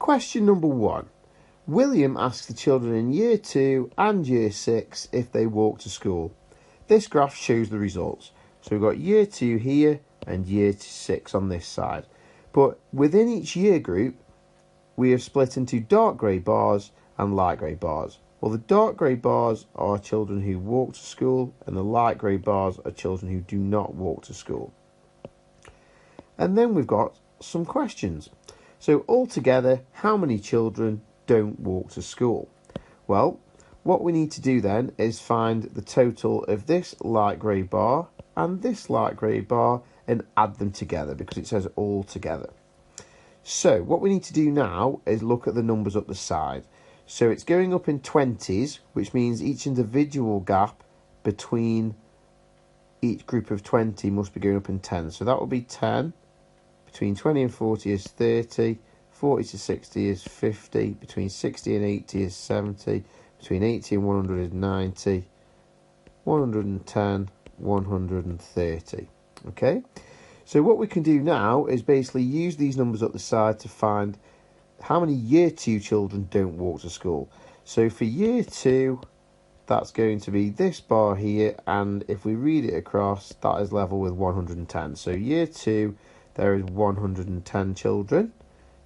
Question number 1. William asks the children in Year 2 and Year 6 if they walk to school. This graph shows the results. So we've got Year 2 here and Year 6 on this side. But within each year group, we have split into dark grey bars and light grey bars. Well, the dark grey bars are children who walk to school, and the light grey bars are children who do not walk to school. And then we've got some questions. So altogether, how many children don't walk to school? Well, what we need to do then is find the total of this light grey bar and this light grey bar and add them together, because it says all together. So what we need to do now is look at the numbers up the side. So it's going up in 20s, which means each individual gap between each group of 20 must be going up in 10. So that will be 10. Between 20 and 40 is 30. 40 to 60 is 50. Between 60 and 80 is 70. Between 80 and 100 is 90. 110, 130. Okay? So what we can do now is basically use these numbers up the side to find how many Year 2 children don't walk to school. So for Year 2, that's going to be this bar here, and if we read it across, that is level with 110. So Year 2, there is 110 children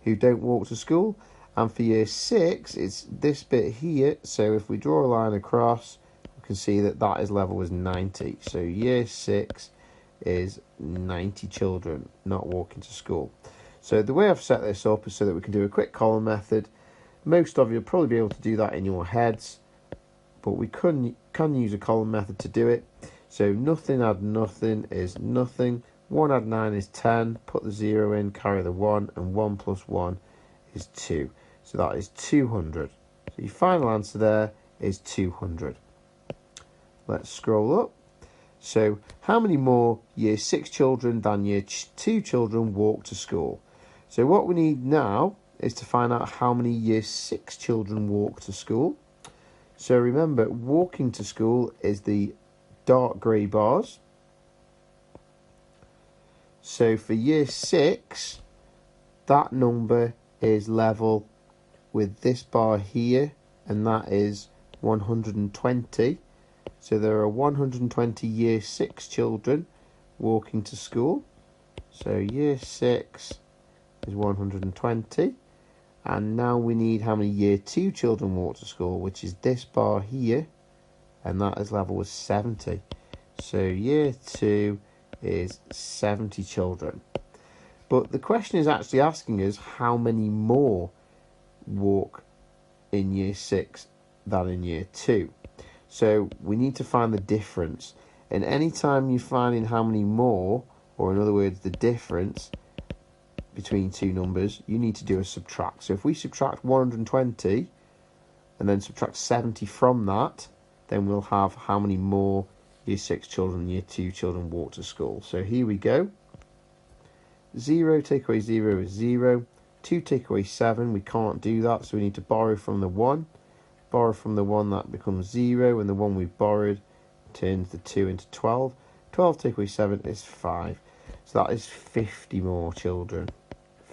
who don't walk to school. And for Year 6, it's this bit here. So if we draw a line across, we can see that that is level with 90. So Year 6 is 90 children not walking to school. So the way I've set this up is so that we can do a quick column method. Most of you will probably be able to do that in your heads, but we can use a column method to do it. So nothing add nothing is nothing. 1 add 9 is 10. Put the 0 in, carry the 1, and 1 plus 1 is 2. So that is 200. So your final answer there is 200. Let's scroll up. So how many more Year 6 children than Year 2 children walk to school? So what we need now is to find out how many Year 6 children walk to school. So remember, walking to school is the dark grey bars. So for Year 6, that number is level with this bar here, and that is 120. So there are 120 Year 6 children walking to school. So Year 6 is 120. And now we need how many Year 2 children walk to school, which is this bar here, and that is level with 70. So Year 2 is 70 children. But the question is actually asking us how many more walk in Year 6 than in Year 2. So we need to find the difference. And any time you're finding how many more, or in other words, the difference between two numbers, you need to do a subtract. So if we subtract 120 and then subtract 70 from that, then we'll have how many more Year 6 children, Year 2 children walk to school. So here we go. 0 take away 0 is 0. 2 take away 7, we can't do that, so we need to borrow from the 1. Borrow from the 1, that becomes 0, and the 1 we've borrowed turns the 2 into 12. 12 take away 7 is 5. So that is 50 more children.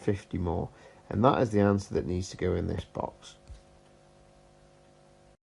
50 more. And that is the answer that needs to go in this box.